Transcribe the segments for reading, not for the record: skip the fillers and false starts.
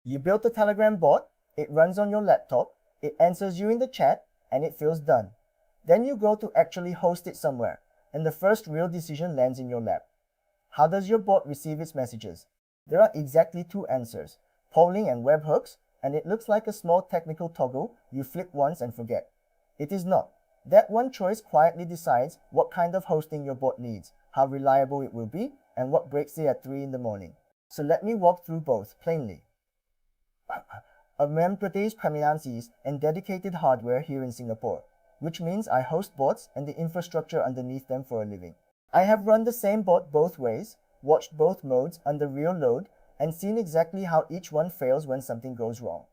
You built a Telegram bot, it runs on your laptop, it answers you in the chat, and it feels done. Then you go to actually host it somewhere, and the first real decision lands in your lap. How does your bot receive its messages? There are exactly two answers, polling and webhooks, and it looks like a small technical toggle you flip once and forget. It is not. That one choice quietly decides what kind of hosting your bot needs, how reliable it will be, and what breaks it at 3 in the morning. So let me walk through both plainly. A mtproto premises and dedicated hardware here in Singapore, which means I host bots and the infrastructure underneath them for a living. I have run the same bot both ways, watched both modes under real load, and seen exactly how each one fails when something goes wrong.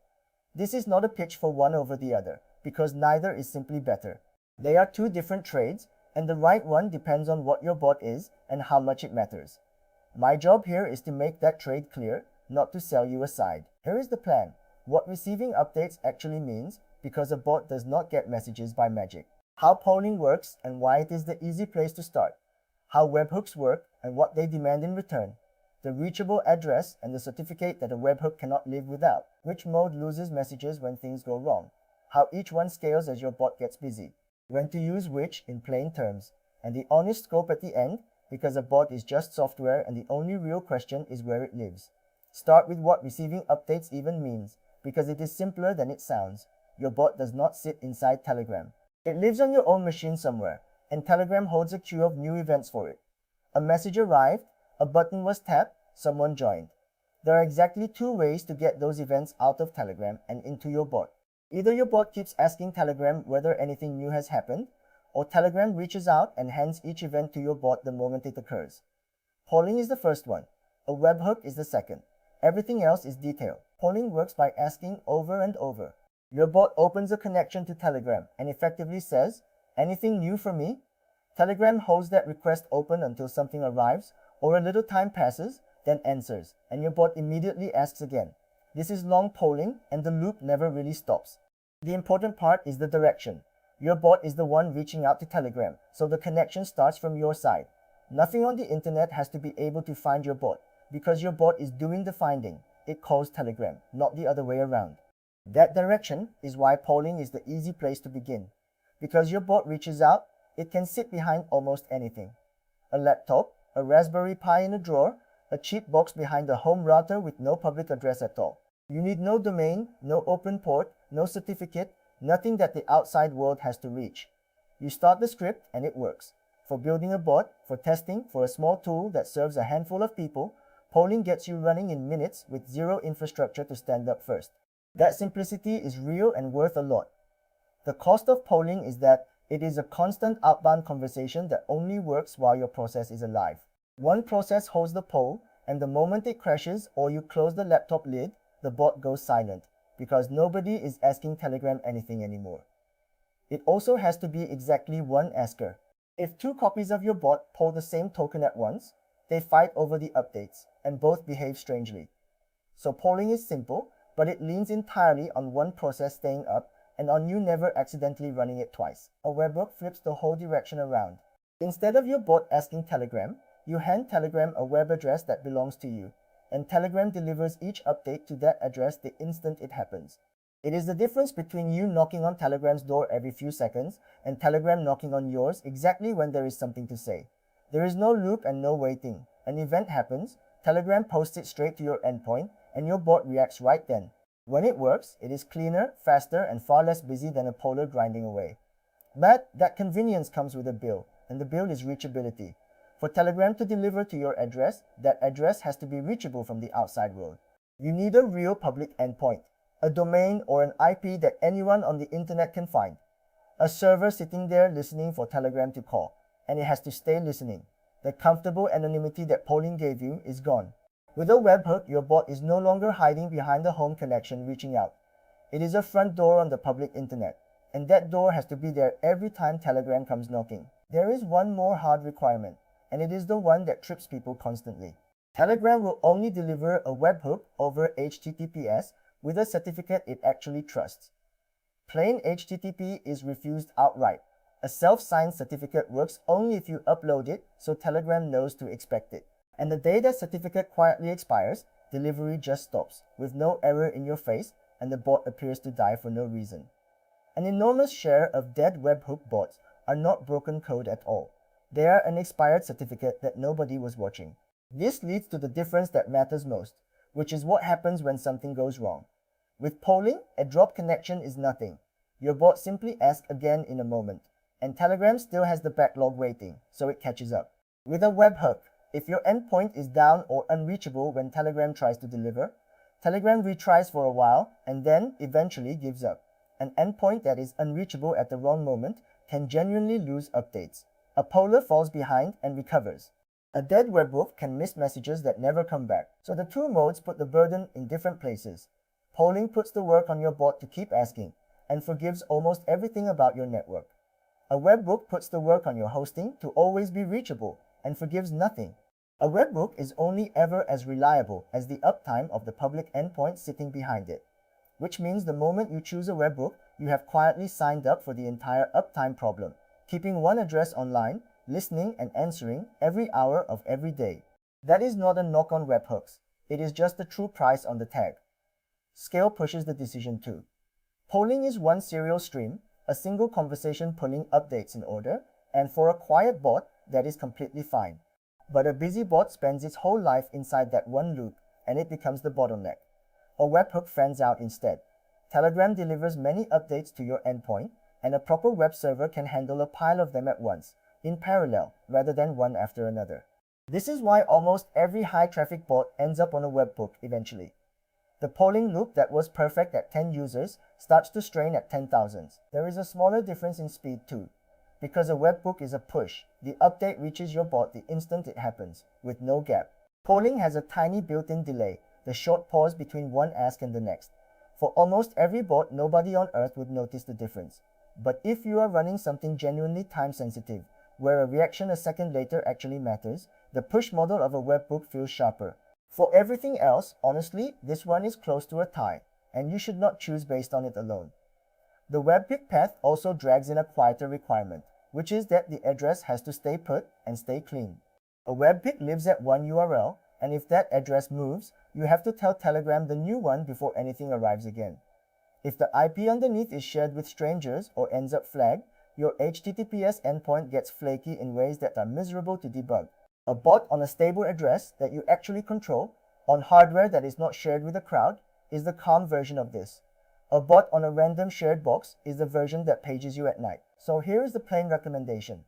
This is not a pitch for one over the other, because neither is simply better. They are two different trades, and the right one depends on what your bot is and how much it matters. My job here is to make that trade clear, not to sell you a side. Here is the plan. What receiving updates actually means, because a bot does not get messages by magic. How polling works and why it is the easy place to start. How webhooks work and what they demand in return. The reachable address and the certificate that a webhook cannot live without. Which mode loses messages when things go wrong. How each one scales as your bot gets busy. When to use which in plain terms. And the honest scope at the end, because a bot is just software and the only real question is where it lives. Start with what receiving updates even means, because it is simpler than it sounds. Your bot does not sit inside Telegram. It lives on your own machine somewhere, and Telegram holds a queue of new events for it. A message arrived, a button was tapped, someone joined. There are exactly two ways to get those events out of Telegram and into your bot. Either your bot keeps asking Telegram whether anything new has happened, or Telegram reaches out and hands each event to your bot the moment it occurs. Polling is the first one. A webhook is the second. Everything else is detail. Polling works by asking over and over. Your bot opens a connection to Telegram and effectively says, "Anything new for me?" Telegram holds that request open until something arrives or a little time passes, then answers, and your bot immediately asks again. This is long polling and the loop never really stops. The important part is the direction. Your bot is the one reaching out to Telegram, so the connection starts from your side. Nothing on the internet has to be able to find your bot, because your bot is doing the finding. It calls Telegram, not the other way around. That direction is why polling is the easy place to begin. Because your bot reaches out, it can sit behind almost anything. A laptop, a Raspberry Pi in a drawer, a cheap box behind a home router with no public address at all. You need no domain, no open port, no certificate, nothing that the outside world has to reach. You start the script and it works. For building a bot, for testing, for a small tool that serves a handful of people, polling gets you running in minutes with zero infrastructure to stand up first. That simplicity is real and worth a lot. The cost of polling is that it is a constant outbound conversation that only works while your process is alive. One process holds the poll, and the moment it crashes or you close the laptop lid, the bot goes silent, because nobody is asking Telegram anything anymore. It also has to be exactly one asker. If two copies of your bot poll the same token at once, they fight over the updates, and both behave strangely. So polling is simple, but it leans entirely on one process staying up and on you never accidentally running it twice. A webhook flips the whole direction around. Instead of your bot asking Telegram, you hand Telegram a web address that belongs to you, and Telegram delivers each update to that address the instant it happens. It is the difference between you knocking on Telegram's door every few seconds and Telegram knocking on yours exactly when there is something to say. There is no loop and no waiting. An event happens, Telegram posts it straight to your endpoint, and your bot reacts right then. When it works, it is cleaner, faster, and far less busy than a poller grinding away. But that convenience comes with a bill, and the bill is reachability. For Telegram to deliver to your address, that address has to be reachable from the outside world. You need a real public endpoint, a domain or an IP that anyone on the internet can find. A server sitting there listening for Telegram to call, and it has to stay listening. The comfortable anonymity that polling gave you is gone. With a webhook, your bot is no longer hiding behind a home connection reaching out. It is a front door on the public internet, and that door has to be there every time Telegram comes knocking. There is one more hard requirement, and it is the one that trips people constantly. Telegram will only deliver a webhook over HTTPS with a certificate it actually trusts. Plain HTTP is refused outright. A self-signed certificate works only if you upload it, so Telegram knows to expect it. And the day that certificate quietly expires, delivery just stops, with no error in your face, and the bot appears to die for no reason. An enormous share of dead webhook bots are not broken code at all. They are an expired certificate that nobody was watching. This leads to the difference that matters most, which is what happens when something goes wrong. With polling, a drop connection is nothing. Your bot simply asks again in a moment, and Telegram still has the backlog waiting, so it catches up. With a webhook, if your endpoint is down or unreachable when Telegram tries to deliver, Telegram retries for a while and then eventually gives up. An endpoint that is unreachable at the wrong moment can genuinely lose updates. A poller falls behind and recovers. A dead webhook can miss messages that never come back. So the two modes put the burden in different places. Polling puts the work on your bot to keep asking and forgives almost everything about your network. A webhook puts the work on your hosting to always be reachable and forgives nothing. A webhook is only ever as reliable as the uptime of the public endpoint sitting behind it, which means the moment you choose a webhook, you have quietly signed up for the entire uptime problem, keeping one address online, listening and answering every hour of every day. That is not a knock on webhooks. It is just the true price on the tag. Scale pushes the decision too. Polling is one serial stream, a single conversation pulling updates in order, and for a quiet bot, that is completely fine. But a busy bot spends its whole life inside that one loop, and it becomes the bottleneck. A webhook fans out instead. Telegram delivers many updates to your endpoint, and a proper web server can handle a pile of them at once, in parallel, rather than one after another. This is why almost every high-traffic bot ends up on a webhook eventually. The polling loop that was perfect at 10 users starts to strain at 10,000. There is a smaller difference in speed too. Because a webhook is a push, the update reaches your bot the instant it happens, with no gap. Polling has a tiny built-in delay, the short pause between one ask and the next. For almost every bot, nobody on earth would notice the difference. But if you are running something genuinely time-sensitive, where a reaction a second later actually matters, the push model of a webhook feels sharper. For everything else, honestly, this one is close to a tie, and you should not choose based on it alone. The webhook path also drags in a quieter requirement, which is that the address has to stay put and stay clean. A webhook lives at one URL, and if that address moves, you have to tell Telegram the new one before anything arrives again. If the IP underneath is shared with strangers or ends up flagged, your HTTPS endpoint gets flaky in ways that are miserable to debug. A bot on a stable address that you actually control, on hardware that is not shared with a crowd, is the calm version of this. A bot on a random shared box is the version that pages you at night. So here is the plain recommendation.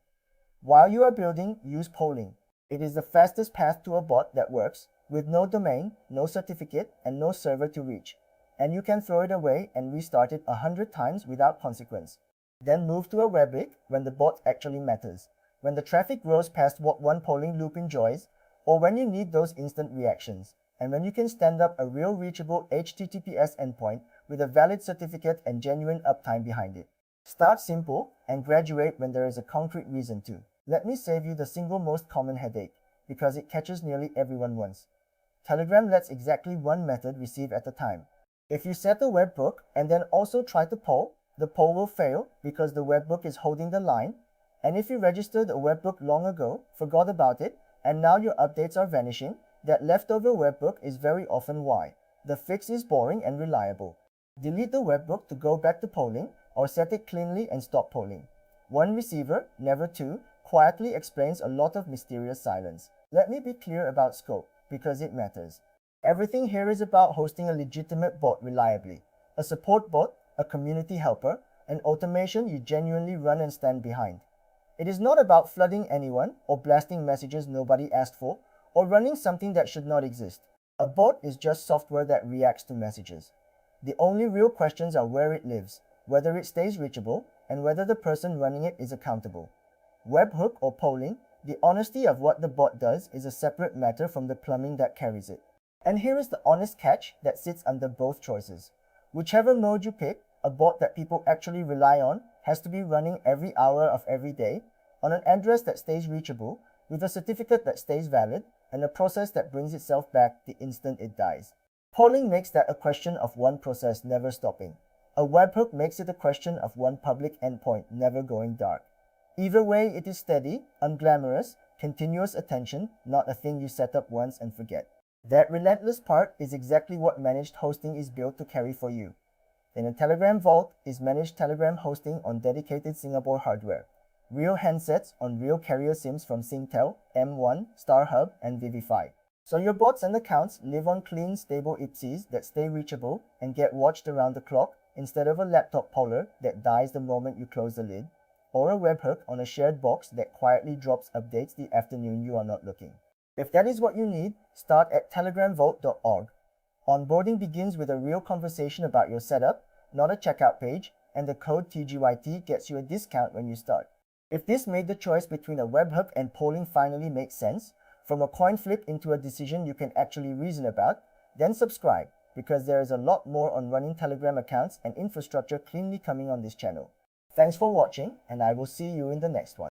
While you are building, use polling. It is the fastest path to a bot that works, with no domain, no certificate, and no server to reach. And you can throw it away and restart it 100 times without consequence. Then move to a webhook when the bot actually matters, when the traffic grows past what one polling loop enjoys, or when you need those instant reactions, and when you can stand up a real reachable HTTPS endpoint with a valid certificate and genuine uptime behind it. Start simple and graduate when there is a concrete reason to. Let me save you the single most common headache, because it catches nearly everyone once. Telegram lets exactly one method receive at a time. If you set a webhook and then also try to poll, the poll will fail because the webhook is holding the line. And if you registered a webhook long ago, forgot about it, and now your updates are vanishing, that leftover webhook is very often why. The fix is boring and reliable. Delete the webhook to go back to polling, or set it cleanly and stop polling. One receiver, never two, quietly explains a lot of mysterious silence. Let me be clear about scope, because it matters. Everything here is about hosting a legitimate bot reliably, a support bot, a community helper, and automation you genuinely run and stand behind. It is not about flooding anyone, or blasting messages nobody asked for, or running something that should not exist. A bot is just software that reacts to messages. The only real questions are where it lives, whether it stays reachable, and whether the person running it is accountable. Webhook or polling, the honesty of what the bot does is a separate matter from the plumbing that carries it. And here is the honest catch that sits under both choices. Whichever mode you pick, a bot that people actually rely on has to be running every hour of every day, on an address that stays reachable, with a certificate that stays valid, and a process that brings itself back the instant it dies. Polling makes that a question of one process never stopping. A webhook makes it a question of one public endpoint never going dark. Either way, it is steady, unglamorous, continuous attention, not a thing you set up once and forget. That relentless part is exactly what managed hosting is built to carry for you. Then a Telegram Vault is managed Telegram hosting on dedicated Singapore hardware. Real handsets on real carrier SIMs from Singtel, M1, StarHub, and Vivify. So your bots and accounts live on clean, stable IPSEs that stay reachable and get watched around the clock instead of a laptop polar that dies the moment you close the lid, or a webhook on a shared box that quietly drops updates the afternoon you are not looking. If that is what you need, start at telegramvault.org. Onboarding begins with a real conversation about your setup, not a checkout page, and the code TGYT gets you a discount when you start. If this made the choice between a webhook and polling finally makes sense, from a coin flip into a decision you can actually reason about, then subscribe, because there is a lot more on running Telegram accounts and infrastructure cleanly coming on this channel. Thanks for watching, and I will see you in the next one.